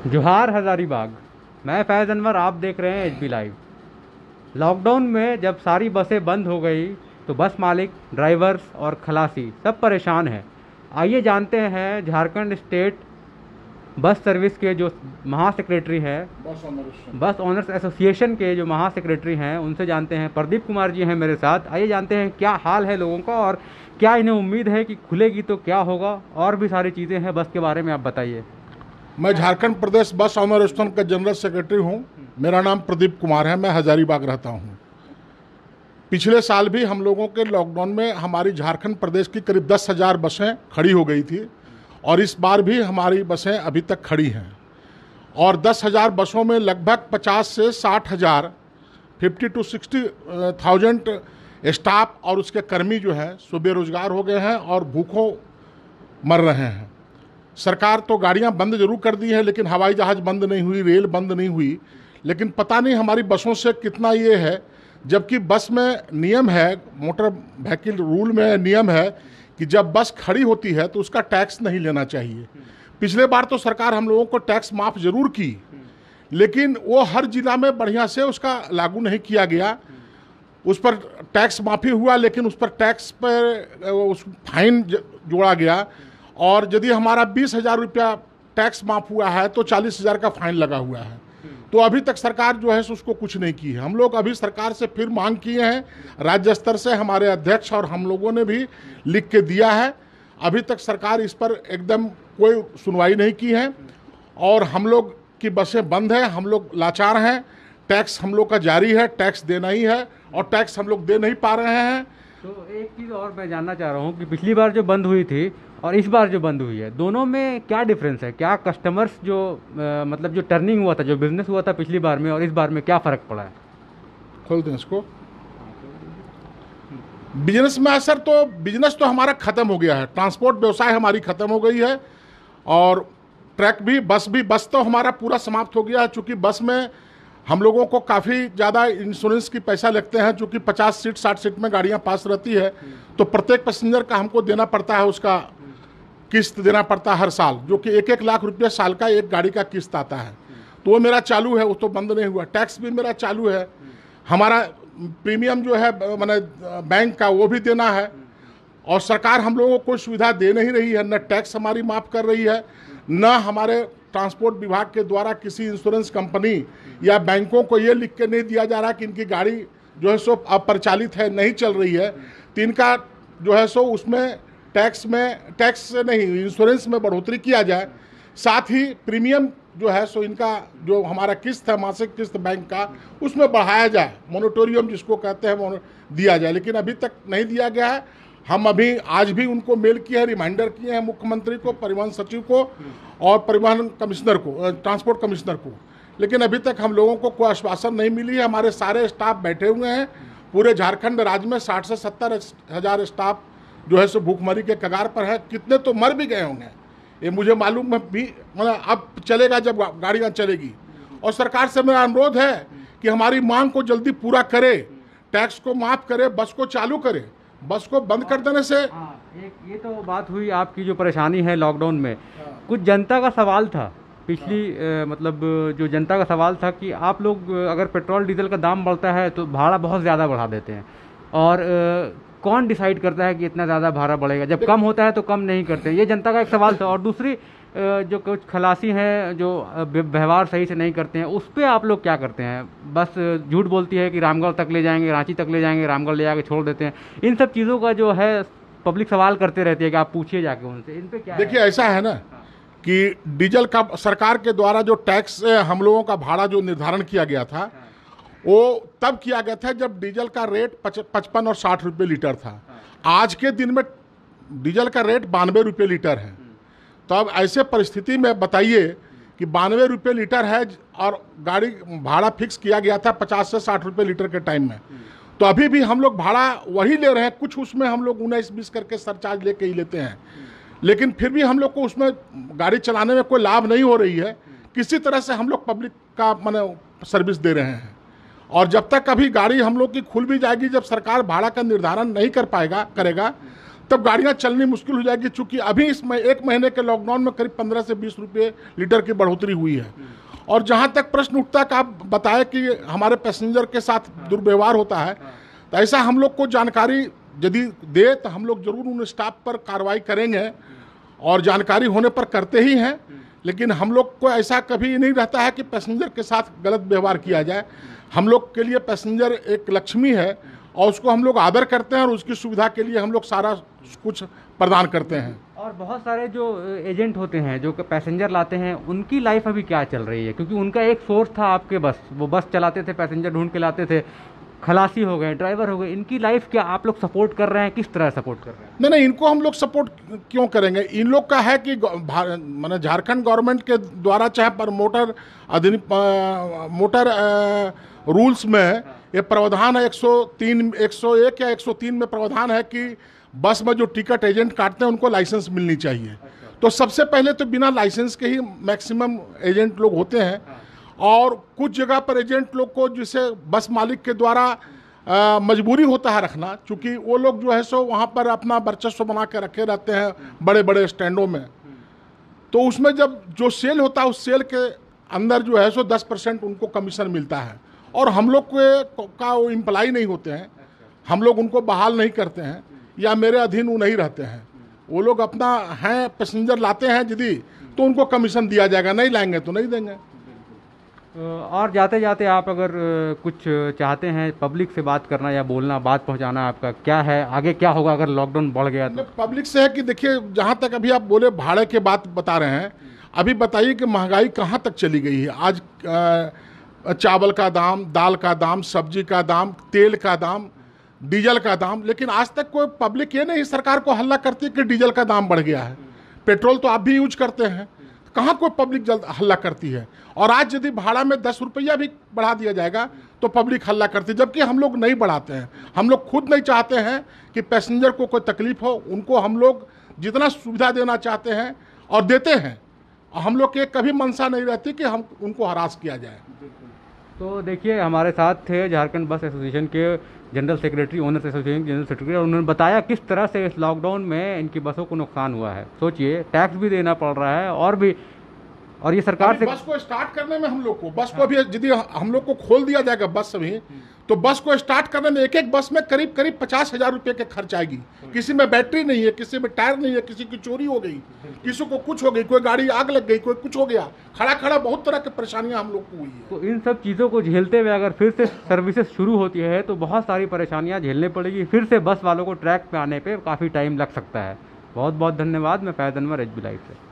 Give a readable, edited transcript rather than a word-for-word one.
जोहार हज़ारीबाग। मैं फैज़ अनवर, आप देख रहे हैं एचबी लाइव। लॉकडाउन में जब सारी बसें बंद हो गई तो बस मालिक, ड्राइवर्स और खलासी सब परेशान हैं। आइए जानते हैं झारखंड स्टेट बस सर्विस के जो महासेक्रेटरी हैं, बस ओनर्स एसोसिएशन के जो महासेक्रेटरी हैं, उनसे जानते हैं। प्रदीप कुमार जी हैं मेरे साथ। आइए जानते हैं क्या हाल है लोगों का और क्या इन्हें उम्मीद है कि खुलेगी तो क्या होगा, और भी सारी चीज़ें हैं बस के बारे में, आप बताइए। मैं झारखंड प्रदेश बस ऑनर एसोसिएशन का जनरल सेक्रेटरी हूं। मेरा नाम प्रदीप कुमार है। मैं हजारीबाग रहता हूं। पिछले साल भी हम लोगों के लॉकडाउन में हमारी झारखंड प्रदेश की करीब 10,000 बसें खड़ी हो गई थी, और इस बार भी हमारी बसें अभी तक खड़ी हैं। और 10,000 बसों में लगभग 50 से 60,000 50 to 60,000 स्टाफ और उसके कर्मी जो है सो बेरोजगार हो गए हैं और भूखों मर रहे हैं। सरकार तो गाड़ियां बंद जरूर कर दी है, लेकिन हवाई जहाज बंद नहीं हुई, रेल बंद नहीं हुई। लेकिन पता नहीं हमारी बसों से कितना ये है, जबकि बस में नियम है, मोटर व्हीकल रूल में नियम है कि जब बस खड़ी होती है तो उसका टैक्स नहीं लेना चाहिए। पिछले बार तो सरकार हम लोगों को टैक्स माफ़ जरूर की, लेकिन वो हर जिला में बढ़िया से उसका लागू नहीं किया गया। उस पर टैक्स माफ़ी हुआ, लेकिन उस पर टैक्स पर उस फाइन जोड़ा गया। और यदि हमारा 20,000 रुपया टैक्स माफ हुआ है तो 40,000 का फाइन लगा हुआ है। तो अभी तक सरकार जो है उसको कुछ नहीं की है। हम लोग अभी सरकार से फिर मांग किए हैं, राज्य स्तर से हमारे अध्यक्ष और हम लोगों ने भी लिख के दिया है। अभी तक सरकार इस पर एकदम कोई सुनवाई नहीं की है, और हम लोग की बसें बंद हैं। हम लोग लाचार हैं। टैक्स हम लोग का जारी है, टैक्स देना ही है, और टैक्स हम लोग दे नहीं पा रहे हैं। तो एक चीज़ और मैं जानना चाह रहा हूँ कि पिछली बार जो बंद हुई थी और इस बार जो बंद हुई है, दोनों में क्या डिफरेंस है? क्या कस्टमर्स जो मतलब जो टर्निंग हुआ था, जो बिजनेस हुआ था पिछली बार में और इस बार में, क्या फ़र्क पड़ा है? खोल दें इसको। बिजनेस में असर तो, बिजनेस तो हमारा ख़त्म हो गया है। ट्रांसपोर्ट व्यवसाय हमारी ख़त्म हो गई है, और ट्रक भी, बस तो हमारा पूरा समाप्त हो गया है। चूँकि बस में हम लोगों को काफ़ी ज़्यादा इंश्योरेंस की पैसा लगते हैं। चूँकि 50 सीट 60 सीट में गाड़ियाँ पास रहती है, तो प्रत्येक पैसेंजर का हमको देना पड़ता है, उसका किस्त देना पड़ता है हर साल, जो कि 1-1 लाख रुपया साल का एक गाड़ी का किस्त आता है। तो वो मेरा चालू है, वो तो बंद नहीं हुआ। टैक्स भी मेरा चालू है। हमारा प्रीमियम जो है मैंने बैंक का, वो भी देना है। और सरकार हम लोगों को कोई सुविधा दे नहीं रही है, न टैक्स हमारी माफ़ कर रही है, न हमारे ट्रांसपोर्ट विभाग के द्वारा किसी इंश्योरेंस कंपनी या बैंकों को ये लिख के नहीं दिया जा रहा कि इनकी गाड़ी जो है सो अप्रचलित है, नहीं चल रही है, तो इनका जो है सो उसमें टैक्स से नहीं, इंश्योरेंस में बढ़ोतरी किया जाए। साथ ही प्रीमियम जो है सो इनका जो हमारा किस्त है, मासिक किस्त बैंक का, उसमें बढ़ाया जाए, मोनिटोरियम जिसको कहते हैं, वो दिया जाए। लेकिन अभी तक नहीं दिया गया है। हम अभी आज भी उनको मेल किए हैं, रिमाइंडर किए हैं मुख्यमंत्री को, परिवहन सचिव को और परिवहन कमिश्नर को, ट्रांसपोर्ट कमिश्नर को, लेकिन अभी तक हम लोगों को कोई आश्वासन नहीं मिली है। हमारे सारे स्टाफ बैठे हुए हैं। पूरे झारखंड राज्य में 60 से 70 हज़ार स्टाफ जो है सो भूखमरी के कगार पर है। कितने तो मर भी गए होंगे, ये मुझे मालूम है भी। मतलब अब चलेगा जब गाड़ियाँ चलेगी। और सरकार से मेरा अनुरोध है कि हमारी मांग को जल्दी पूरा करे, टैक्स को माफ़ करे, बस को चालू करे। बस को बंद कर देने से एक ये तो बात हुई आपकी जो परेशानी है लॉकडाउन में। कुछ जनता का सवाल था पिछली मतलब जो जनता का सवाल था कि आप लोग अगर पेट्रोल डीजल का दाम बढ़ता है तो भाड़ा बहुत ज़्यादा बढ़ा देते हैं, और कौन डिसाइड करता है कि इतना ज़्यादा भाड़ा बढ़ेगा? जब कम होता है तो कम नहीं करते। ये जनता का एक सवाल था। और दूसरी जो कुछ खलासी हैं जो व्यवहार सही से नहीं करते हैं, उस पर आप लोग क्या करते हैं? बस झूठ बोलती है कि रामगढ़ तक ले जाएंगे, रांची तक ले जाएंगे, रामगढ़ ले जाके छोड़ देते हैं। इन सब चीज़ों का जो है पब्लिक सवाल करते रहती है कि आप पूछिए जाके उनसे, इन पे क्या? देखिए, ऐसा है ना कि डीजल का सरकार के द्वारा जो टैक्स हम लोगों का भाड़ा जो निर्धारण किया गया था, वो तब किया गया था जब डीजल का रेट 55 और 60 रुपये लीटर था। आज के दिन में डीजल का रेट 92 रुपये लीटर है। तो अब ऐसे परिस्थिति में बताइए कि 92 रुपये लीटर है, और गाड़ी भाड़ा फिक्स किया गया था 50 से 60 रुपये लीटर के टाइम में। तो अभी भी हम लोग भाड़ा वही ले रहे हैं। कुछ उसमें हम लोग 19-20 करके सरचार्ज लेके ही लेते हैं, लेकिन फिर भी हम लोग को उसमें गाड़ी चलाने में कोई लाभ नहीं हो रही है। किसी तरह से हम लोग पब्लिक का माने सर्विस दे रहे हैं। और जब तक अभी गाड़ी हम लोग की खुल भी जाएगी, जब सरकार भाड़ा का निर्धारण नहीं करेगा, तब गाड़ियां चलनी मुश्किल हो जाएगी, चूंकि अभी इसमें 1 महीने के लॉकडाउन में करीब 15 से 20 रुपये लीटर की बढ़ोतरी हुई है। और जहां तक प्रश्न उठता है कि आप बताएं कि हमारे पैसेंजर के साथ दुर्व्यवहार होता है, तो ऐसा हम लोग को जानकारी यदि दे तो हम लोग जरूर उन स्टाफ पर कार्रवाई करेंगे, और जानकारी होने पर करते ही हैं। लेकिन हम लोग को ऐसा कभी नहीं रहता है कि पैसेंजर के साथ गलत व्यवहार किया जाए। हम लोग के लिए पैसेंजर एक लक्ष्मी है और उसको हम लोग आदर करते हैं, और उसकी सुविधा के लिए हम लोग सारा कुछ प्रदान करते हैं। और बहुत सारे जो एजेंट होते हैं जो पैसेंजर लाते हैं, उनकी लाइफ अभी क्या चल रही है? क्योंकि उनका एक सोर्स था आपके बस, वो बस चलाते थे, पैसेंजर ढूंढ के लाते थे, खलासी हो गए, ड्राइवर हो गए, इनकी लाइफ क्या आप लोग सपोर्ट कर रहे हैं? किस तरह सपोर्ट कर रहे हैं? नहीं, इनको हम लोग सपोर्ट क्यों करेंगे? इन लोग का है कि माने झारखंड गवर्नमेंट के द्वारा चाहे पर मोटर रूल्स में ये प्रावधान है, 101 या 103 में प्रावधान है कि बस में जो टिकट एजेंट काटते हैं उनको लाइसेंस मिलनी चाहिए। तो सबसे पहले तो बिना लाइसेंस के ही मैक्सिमम एजेंट लोग होते हैं, और कुछ जगह पर एजेंट लोग को जिसे बस मालिक के द्वारा मजबूरी होता है रखना, क्योंकि वो लोग जो है सो वहाँ पर अपना वर्चस्व बना के रखे रहते हैं बड़े बड़े स्टैंडों में। तो उसमें जब जो सेल होता है उस सेल के अंदर जो है सो 10% उनको कमीशन मिलता है, और हम लोग का वो एम्प्लॉय नहीं होते हैं, हम लोग उनको बहाल नहीं करते हैं या मेरे अधीन वो नहीं रहते हैं। वो लोग अपना हैं, पैसेंजर लाते हैं यदि तो उनको कमीशन दिया जाएगा, नहीं लाएंगे तो नहीं देंगे। और जाते जाते आप अगर कुछ चाहते हैं पब्लिक से बात करना या बोलना, बात पहुंचाना, आपका क्या है? आगे क्या होगा अगर लॉकडाउन बढ़ गया तो? पब्लिक से है कि देखिए, जहां तक अभी आप बोले भाड़े के बात बता रहे हैं, अभी बताइए कि महंगाई कहां तक चली गई है। आज चावल का दाम, दाल का दाम, सब्जी का दाम, तेल का दाम, डीजल का दाम, लेकिन आज तक कोई पब्लिक ये नहीं सरकार को हल्ला करती कि डीजल का दाम बढ़ गया है। पेट्रोल तो आप भी यूज करते हैं, कहाँ कोई पब्लिक जल्द हल्ला करती है? और आज यदि भाड़ा में 10 रुपया भी बढ़ा दिया जाएगा तो पब्लिक हल्ला करती है, जबकि हम लोग नहीं बढ़ाते हैं। हम लोग खुद नहीं चाहते हैं कि पैसेंजर को कोई तकलीफ हो, उनको हम लोग जितना सुविधा देना चाहते हैं और देते हैं। हम लोग की कभी मंशा नहीं रहती कि हम उनको हरास किया जाए। तो देखिए, हमारे साथ थे झारखंड बस एसोसिएशन के general secretary, owners association general secretary, और उन्होंने बताया किस तरह से इस लॉकडाउन में इनकी बसों को नुकसान हुआ है। सोचिए, टैक्स भी देना पड़ रहा है और ये सरकार से बस को स्टार्ट करने में हम लोग को बस को भी यदि हम लोग को खोल दिया जाएगा बस भी, तो बस को स्टार्ट करने में एक बस में करीब 50,000 रुपये के खर्च आएगी। किसी में बैटरी नहीं है, किसी में टायर नहीं है, किसी की चोरी हो गई, किसी को कुछ हो गई, कोई गाड़ी आग लग गई, कोई कुछ हो गया, खड़ा बहुत तरह की परेशानियां हम लोग को हुई है। तो इन सब चीज़ों को झेलते हुए अगर फिर से सर्विसेज शुरू होती है तो बहुत सारी परेशानियां झेलनी पड़ेगी। फिर से बस वालों को ट्रैक पे आने पे काफ़ी टाइम लग सकता है। बहुत बहुत धन्यवाद। मैं फैज़ अनवर, एचबी लाइव से।